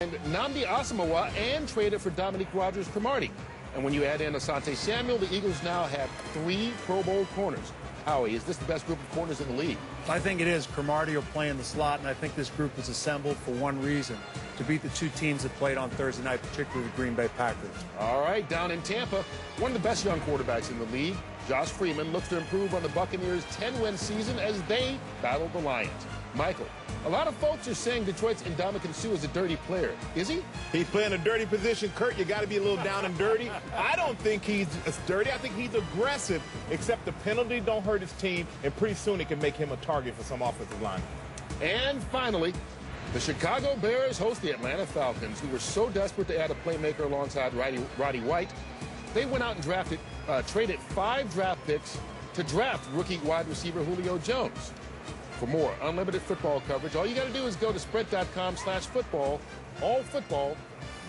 And Nnamdi Asomugha and traded for Dominique Rodgers-Cromartie. And when you add in Asante Samuel, the Eagles now have 3 Pro Bowl corners. Howie, is this the best group of corners in the league? I think it is. Cromartie will play in the slot, and I think this group is assembled for one reason, to beat the 2 teams that played on Thursday night, particularly the Green Bay Packers. All right, down in Tampa, one of the best young quarterbacks in the league, Josh Freeman, looks to improve on the Buccaneers' 10-win season as they battle the Lions. Michael, a lot of folks are saying Detroit's Ndamukong Suh is a dirty player. Is he? He's playing a dirty position. Kurt, you got to be a little down and dirty. I don't think he's dirty. I think he's aggressive, except the penalty don't hurt his team, and pretty soon it can make him a target for some offensive line. And finally, the Chicago Bears host the Atlanta Falcons, who were so desperate to add a playmaker alongside Roddy White. They went out and traded 5 draft picks to draft rookie wide receiver Julio Jones. For more unlimited football coverage, all you got to do is go to sprint.com/football. All football,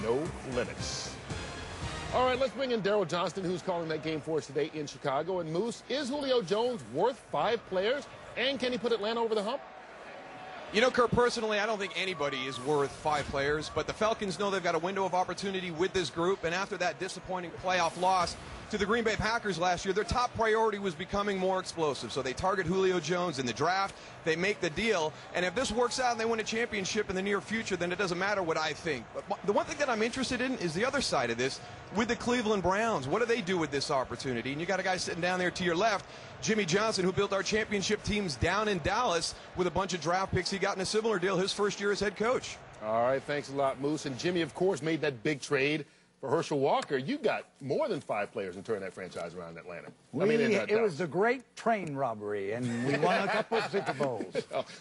no limits. All right, let's bring in Daryl Johnston, who's calling that game for us today in Chicago. And Moose, is Julio Jones worth 5 players? And can he put Atlanta over the hump? You know, Kurt, personally, I don't think anybody is worth 5 players, but the Falcons know they've got a window of opportunity with this group, and after that disappointing playoff loss to the Green Bay Packers last year, their top priority was becoming more explosive. So they target Julio Jones in the draft, they make the deal, and if this works out and they win a championship in the near future, then it doesn't matter what I think. But the one thing that I'm interested in is the other side of this with the Cleveland Browns. What do they do with this opportunity? And you got a guy sitting down there to your left, Jimmy Johnson, who built our championship teams down in Dallas with a bunch of draft picks. He got in a similar deal his first year as head coach. All right, thanks a lot, Moose. And Jimmy, of course, made that big trade for Herschel Walker. You got more than 5 players and turned that franchise around in Atlanta. It was a great train robbery, and we won a couple of Super Bowls.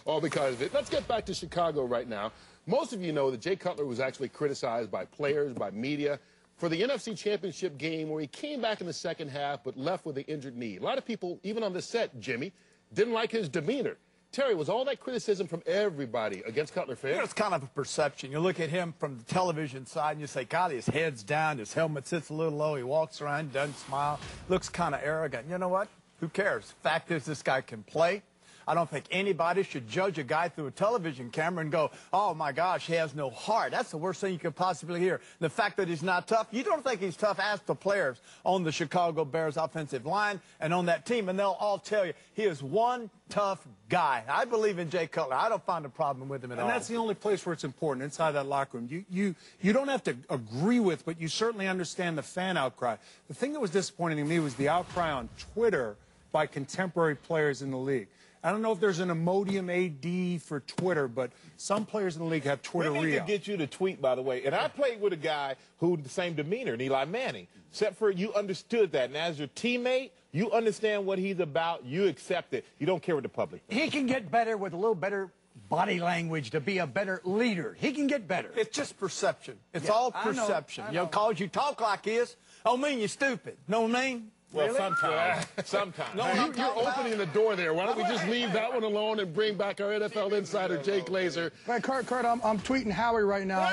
All because of it. Let's get back to Chicago right now. Most of you know that Jay Cutler was actually criticized by players, by media, for the NFC Championship game where he came back in the second half but left with an injured knee. A lot of people, even on the set, Jimmy, didn't like his demeanor. Terry, was all that criticism from everybody against Cutler fair? You know, it's kind of a perception. You look at him from the television side and you say, God, his head's down, his helmet sits a little low, he walks around, doesn't smile, looks kind of arrogant. You know what? Who cares? Fact is, this guy can play. I don't think anybody should judge a guy through a television camera and go, oh, my gosh, he has no heart. That's the worst thing you could possibly hear. The fact that he's not tough, you don't think he's tough, ask the players on the Chicago Bears offensive line and on that team, and they'll all tell you he is one tough guy. I believe in Jay Cutler. I don't find a problem with him at all. And that's the only place where it's important, inside that locker room. You don't have to agree with, but you certainly understand the fan outcry. The thing that was disappointing to me was the outcry on Twitter by contemporary players in the league. I don't know if there's an Imodium AD for Twitter, but some players in the league have Twitteria. We need to get you to tweet, by the way. And I played with a guy who had the same demeanor, Eli Manning, except for you understood that. And as your teammate, you understand what he's about. You accept it. You don't care what the public thinks. He can get better with a little better body language to be a better leader. He can get better. It's just perception. It's all perception. I know. Cause you talk like this, don't mean you're stupid. Know what I mean? Well, really? sometimes. Sometimes. No, you're opening the door there. Why don't we just leave that one alone and bring back our NFL insider, Jay Glazer? Right, Kurt, I'm tweeting Howie right now.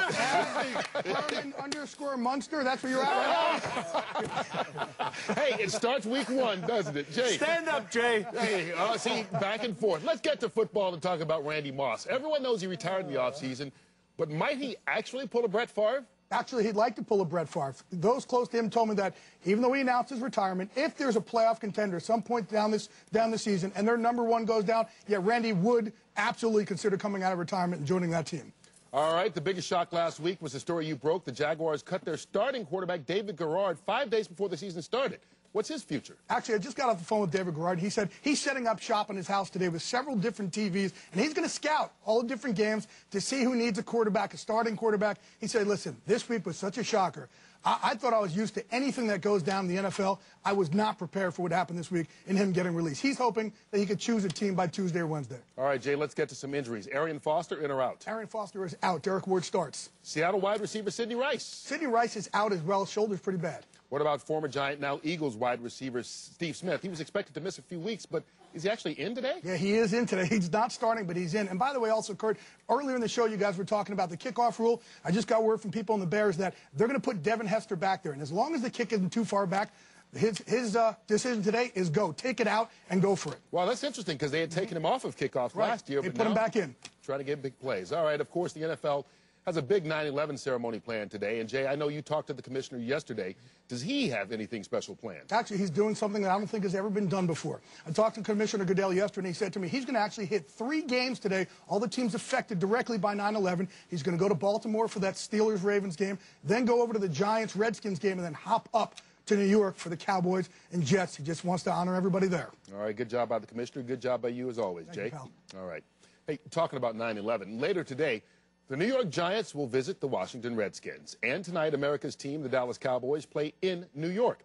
_Munster, that's where you're at right now? Hey, it starts week 1, doesn't it, Jay? Stand up, Jay. Hey, see, back and forth. Let's get to football and talk about Randy Moss. Everyone knows he retired in the offseason, but might he actually pull a Brett Favre? Actually, he'd like to pull a Brett Favre. Those close to him told me that even though he announced his retirement, if there's a playoff contender at some point down the season and their #1 goes down, yeah, Randy would absolutely consider coming out of retirement and joining that team. All right, the biggest shock last week was the story you broke. The Jaguars cut their starting quarterback, David Garrard, 5 days before the season started. What's his future? Actually, I just got off the phone with David Garrard. He said he's setting up shop in his house today with several different TVs, and he's going to scout all the different games to see who needs a quarterback, a starting quarterback. He said, listen, this week was such a shocker. I thought I was used to anything that goes down in the NFL. I was not prepared for what happened this week in him getting released. He's hoping that he could choose a team by Tuesday or Wednesday. All right, Jay, let's get to some injuries. Arian Foster, in or out? Arian Foster is out. Derek Ward starts. Seattle wide receiver Sidney Rice. Sidney Rice is out as well. Shoulder's pretty bad. What about former Giant, now Eagles wide receiver Steve Smith? He was expected to miss a few weeks, but is he actually in today? Yeah, he is in today. He's not starting, but he's in. And by the way, also, Kurt, earlier in the show, you guys were talking about the kickoff rule. I just got word from people in the Bears that they're going to put Devin Hester back there. And as long as the kick isn't too far back, his decision today is go. Take it out and go for it. Well, that's interesting because they had taken him off of kickoffs last year. They but put him back in. Trying to get big plays. All right, of course, the NFL has a big 9/11 ceremony planned today. And, Jay, I know you talked to the commissioner yesterday. Does he have anything special planned? Actually, he's doing something that I don't think has ever been done before. I talked to Commissioner Goodell yesterday, and he said to me he's going to actually hit 3 games today, all the teams affected directly by 9/11. He's going to go to Baltimore for that Steelers-Ravens game, then go over to the Giants-Redskins game, and then hop up to New York for the Cowboys and Jets. He just wants to honor everybody there. All right, good job by the commissioner. Good job by you as always, Jay. Thank you, pal. All right. Hey, talking about 9/11, later today, the New York Giants will visit the Washington Redskins. And tonight, America's team, the Dallas Cowboys, play in New York.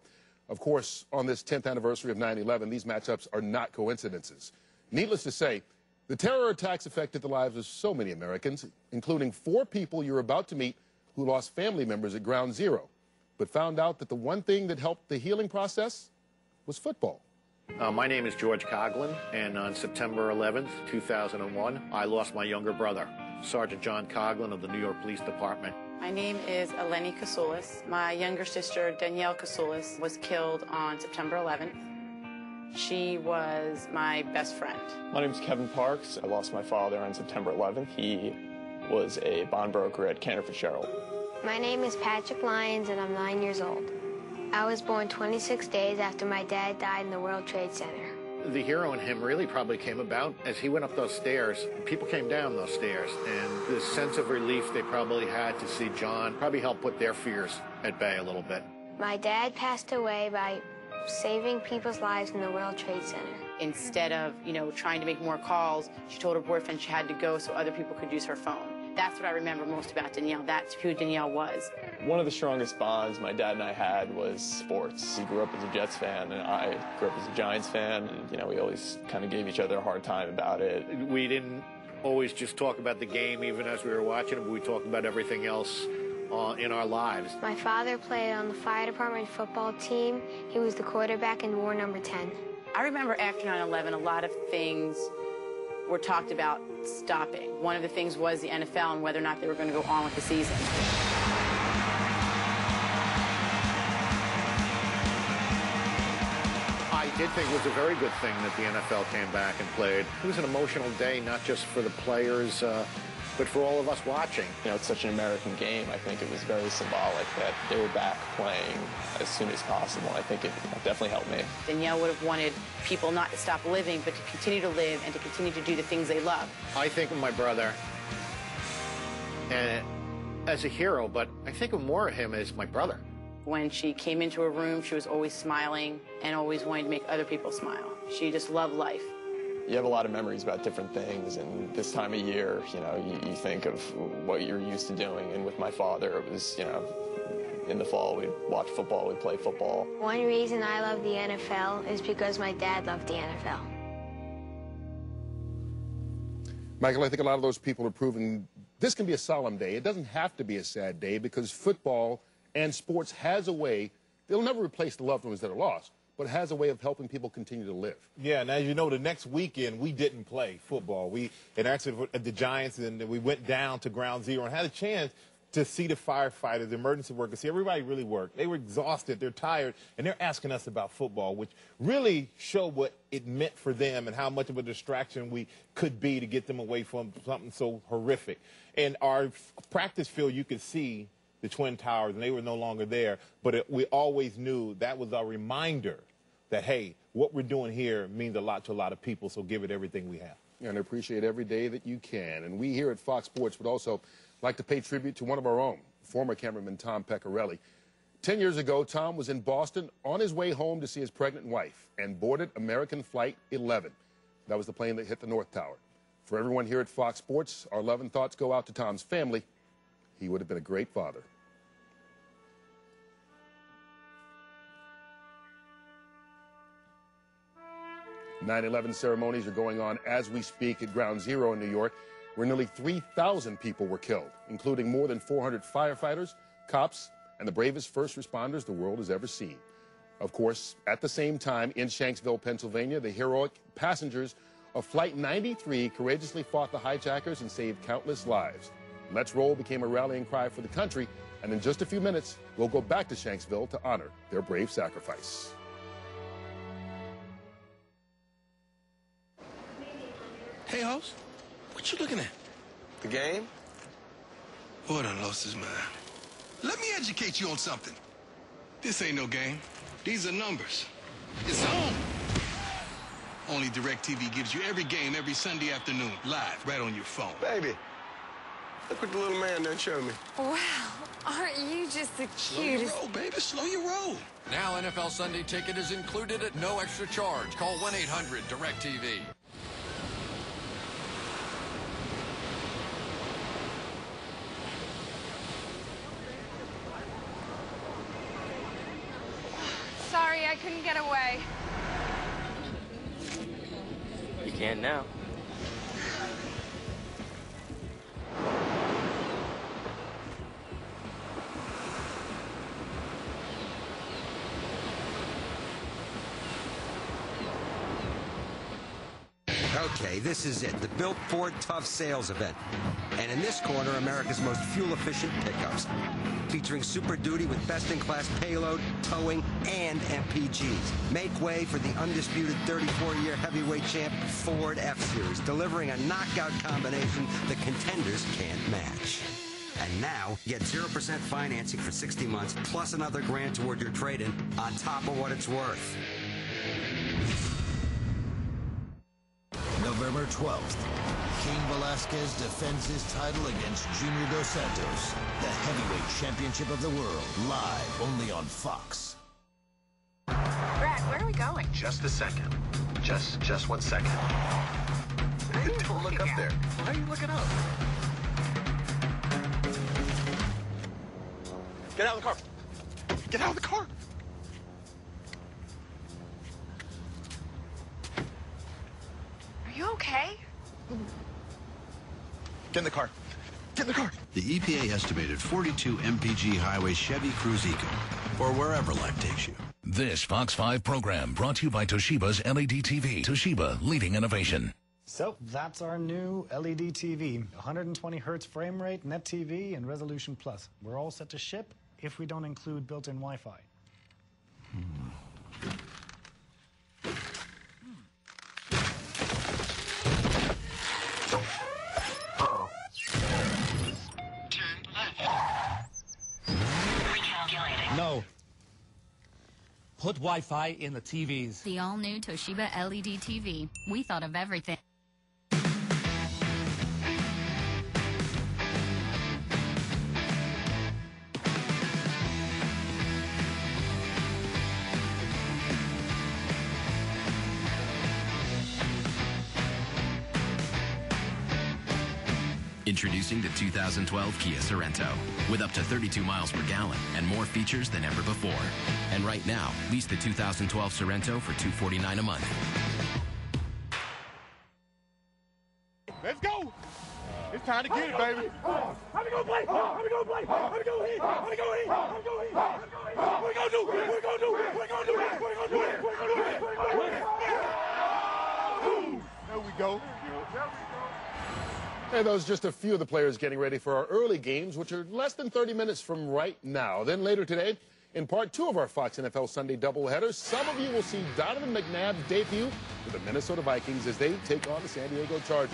Of course, on this 10th anniversary of 9/11, these matchups are not coincidences. Needless to say, the terror attacks affected the lives of so many Americans, including 4 people you're about to meet who lost family members at Ground Zero, but found out that the one thing that helped the healing process was football. My name is George Coughlin, and on September 11th, 2001, I lost my younger brother, Sergeant John Coughlin of the New York Police Department. My name is Eleni Kasoulis. My younger sister, Danielle Kasoulis, was killed on September 11th. She was my best friend. My name is Kevin Parks. I lost my father on September 11th. He was a bond broker at Cantor Fitzgerald. My name is Patrick Lyons, and I'm 9 years old. I was born 26 days after my dad died in the World Trade Center. The hero in him really probably came about as he went up those stairs. People came down those stairs, and the sense of relief they probably had to see John probably helped put their fears at bay a little bit. My dad passed away by saving people's lives in the World Trade Center. Instead of, trying to make more calls, she told her boyfriend she had to go so other people could use her phone. That's what I remember most about Danielle. That's who Danielle was. One of the strongest bonds my dad and I had was sports. He grew up as a Jets fan, and I grew up as a Giants fan, and, we always kind of gave each other a hard time about it. We didn't always just talk about the game, even as we were watching it, but we talked about everything else in our lives. My father played on the fire department football team. He was the quarterback in war number 10. I remember after 9/11, a lot of things were talked about stopping. One of the things was the NFL and whether or not they were going to go on with the season. I did think it was a very good thing that the NFL came back and played. It was an emotional day, not just for the players, but for all of us watching. It's such an American game. I think it was very symbolic that they were back playing as soon as possible. I think it definitely helped me. Danielle would have wanted people not to stop living, but to continue to live and to continue to do the things they love. I think of my brother as a hero, but I think of more of him as my brother. When she came into a room, she was always smiling and always wanting to make other people smile. She just loved life. You have a lot of memories about different things, and this time of year, you think of what you're used to doing. And with my father, it was, in the fall, we'd watch football, we'd play football. One reason I love the NFL is because my dad loved the NFL. Michael, I think a lot of those people are proving this can be a solemn day. It doesn't have to be a sad day because football and sports has a way, they'll never replace the loved ones that are lost, but it has a way of helping people continue to live. Yeah, and as you know, the next weekend, we didn't play football. And actually, at the Giants, and we went down to Ground Zero and had a chance to see the firefighters, the emergency workers, see everybody really worked. They were exhausted, they're tired, and they're asking us about football, which really showed what it meant for them and how much of a distraction we could be to get them away from something so horrific. And our practice field, you could see the Twin Towers, and they were no longer there. But we always knew that was a reminder that, hey, what we're doing here means a lot to a lot of people, so give it everything we have. And appreciate every day that you can. And we here at Fox Sports would also like to pay tribute to one of our own, former cameraman Tom Pecorelli. 10 years ago, Tom was in Boston on his way home to see his pregnant wife and boarded American Flight 11. That was the plane that hit the North Tower. For everyone here at Fox Sports, our love and thoughts go out to Tom's family. He would have been a great father. The 9/11 ceremonies are going on as we speak at Ground Zero in New York, where nearly 3,000 people were killed, including more than 400 firefighters, cops, and the bravest first responders the world has ever seen. Of course, at the same time, in Shanksville, Pennsylvania, the heroic passengers of Flight 93 courageously fought the hijackers and saved countless lives. Let's Roll became a rallying cry for the country, and in just a few minutes, we'll go back to Shanksville to honor their brave sacrifice. Hey, host, what you looking at? The game? Boy done lost his mind. Let me educate you on something. This ain't no game. These are numbers. It's home. Only DirecTV gives you every game every Sunday afternoon, live, right on your phone. Baby, look what the little man done showed me. Wow, aren't you just the cutest? Slow your roll, baby, slow your roll. Now NFL Sunday Ticket is included at no extra charge. Call 1-800-DirecTV. Sorry, I couldn't get away. You can now. Okay, this is it, the Built Ford Tough Sales event. And in this corner, America's most fuel-efficient pickups, featuring Super Duty with best-in-class payload, towing, and MPGs. Make way for the undisputed 34-year heavyweight champ Ford F-Series, delivering a knockout combination the contenders can't match. And now, get 0% financing for 60 months, plus another grand toward your trade-in, on top of what it's worth. November 12th, Cain Velasquez defends his title against Junior Dos Santos. The heavyweight championship of the world, live only on Fox. Brad, where are we going? Just a second. Just 1 second. Don't look up there. Why are you looking up? Get out of the car. Get out of the car. Are you okay? Get in the car. Get in the car. The EPA estimated 42 MPG highway Chevy Cruze Eco, or wherever life takes you. This Fox 5 program brought to you by Toshiba's LED TV. Toshiba, leading innovation. So that's our new LED TV, 120 hertz frame rate, Net TV, and Resolution Plus. We're all set to ship if we don't include built-in Wi-Fi. No. Put Wi-Fi in the TVs. The all-new Toshiba LED TV. We thought of everything. Introducing the 2012 Kia Sorento, with up to 32 miles per gallon and more features than ever before. And right now, lease the 2012 Sorento for $249 a month. Let's go. It's time to get it, baby. How we gonna play? How we gonna play? How we gonna eat? How we gonna eat? How we gonna eat? What we gonna do? What we gonna do? What we gonna do? What we gonna do? What we gonna do? What we gonna do? There we go. And those are just a few of the players getting ready for our early games, which are less than 30 minutes from right now. Then later today, in part 2 of our Fox NFL Sunday doubleheader, some of you will see Donovan McNabb's debut with the Minnesota Vikings as they take on the San Diego Chargers.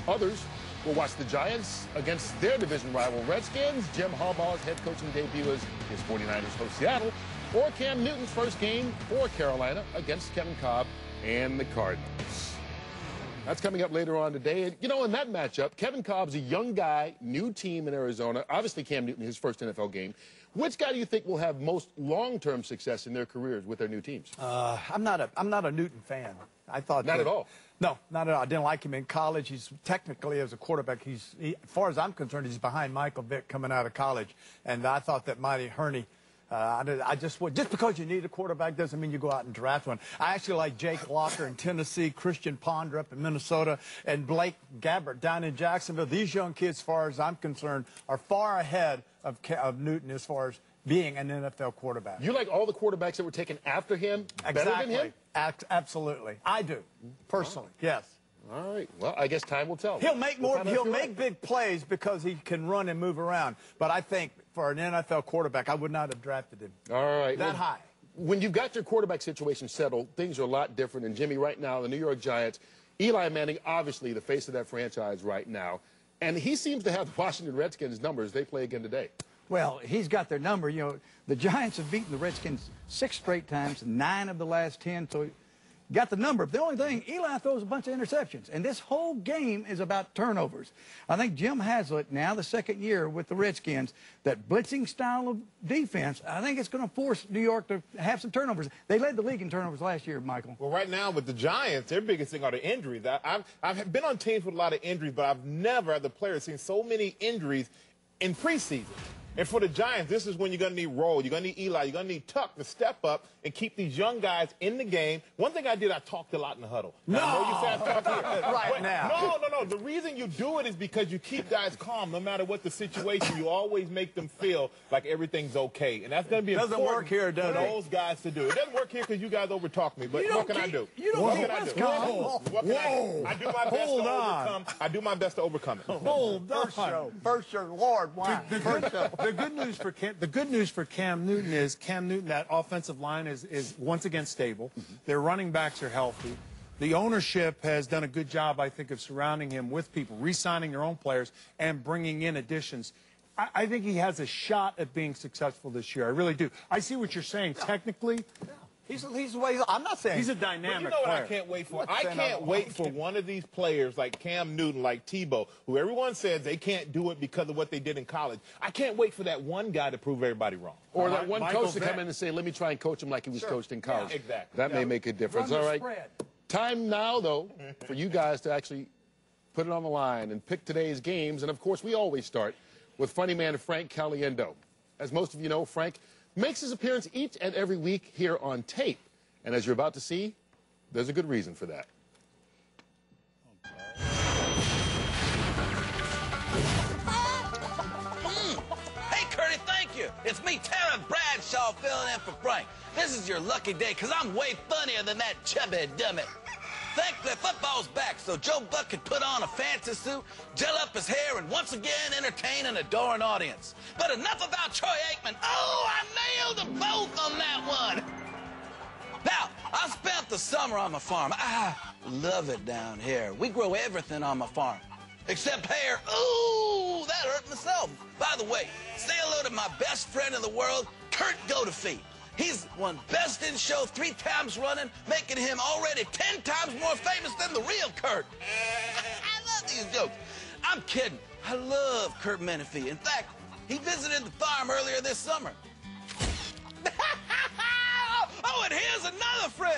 Others will watch the Giants against their division rival Redskins, Jim Harbaugh's head coaching debut as his 49ers host Seattle, or Cam Newton's first game for Carolina against Kevin Kolb and the Cardinals. That's coming up later on today. And, you know, in that matchup, Kevin Kolb's a young guy, new team in Arizona. Obviously, Cam Newton, his first NFL game. Which guy do you think will have most long-term success in their careers with their new teams? I'm not a Newton fan. I thought not at all. No, not at all. I didn't like him in college. He's technically, as a quarterback, as far as I'm concerned, he's behind Michael Vick coming out of college. And I thought that Marty Herney. Just because you need a quarterback doesn't mean you go out and draft one. I actually like Jake Locker in Tennessee, Christian Ponder up in Minnesota, and Blake Gabbert down in Jacksonville. These young kids, as far as I'm concerned, are far ahead of Newton as far as being an NFL quarterback. You like all the quarterbacks that were taken after him better than him? Absolutely. I do, personally, yes. All right. Well, I guess time will tell. He'll make big plays because he can run and move around. But I think for an NFL quarterback, I would not have drafted him. All right. That high. When you've got your quarterback situation settled, things are a lot different. And Jimmy, right now, the New York Giants, Eli Manning, obviously the face of that franchise right now. And he seems to have the Washington Redskins numbers. They play again today. Well, he's got their number. You know, the Giants have beaten the Redskins 6 straight times, 9 of the last 10. So got the number. The only thing, Eli throws a bunch of interceptions. And this whole game is about turnovers. I think Jim Haslett, now the second year with the Redskins, that blitzing style of defense, I think it's going to force New York to have some turnovers. They led the league in turnovers last year, Michael. Well, right now with the Giants, their biggest thing are the injuries. I've been on teams with a lot of injuries, but I've never, as a player, seen so many injuries in preseason. And for the Giants, this is when you're going to need Roll, you're going to need Eli, you're going to need Tuck to step up and keep these young guys in the game. One thing I did, I talked a lot in the huddle. No! I know you said I talked right now. No. The reason you do it is because you keep guys calm. No matter what the situation, you always make them feel like everything's okay. And that's going to be important work here, does for it? those guys to do. It doesn't work here because you guys overtalk me. But what can I do? You don't What keep can I do? us calm. What can I do? I do my best to overcome. I do my best to overcome it. Hold on. First show. Lord, why? The good news for Cam Newton is that offensive line is once again stable. Their running backs are healthy. The ownership has done a good job, I think, of surrounding him with people, re-signing their own players, and bringing in additions. I think he has a shot at being successful this year. I really do. I see what you're saying. Technically, I'm not saying he's a dynamic you know what player. I can't wait for? I can't wait for one of these players like Cam Newton, like Tebow, who everyone says they can't do it because of what they did in college. I can't wait for that one guy to prove everybody wrong. Or that one coach to come in and say, let me try and coach him like he was coached in college. Yeah, exactly. That may make a difference. All right. Time now, though, for you guys to actually put it on the line and pick today's games. And, of course, we always start with funny man Frank Caliendo. As most of you know, Frank makes his appearance each and every week here on tape. And as you're about to see, there's a good reason for that. Hey, Curtis, thank you. It's me, Terrence Bradshaw, filling in for Frank. This is your lucky day, because I'm way funnier than that chubby dummy. Thankfully, football's back, so Joe Buck can put on a fancy suit, gel up his hair, and once again entertain an adoring audience. But enough about Troy Aikman. Oh, I nailed them both on that one. Now, I spent the summer on my farm. I love it down here. We grow everything on my farm, except hair. Ooh, that hurt myself. By the way, say hello to my best friend in the world, Kurt Godefeet. He's won Best in Show 3 times running, making him already 10 times more famous than the real Kurt. I love these jokes. I'm kidding. I love Kurt Menefee. In fact, he visited the farm earlier this summer. Oh, and here's another friend.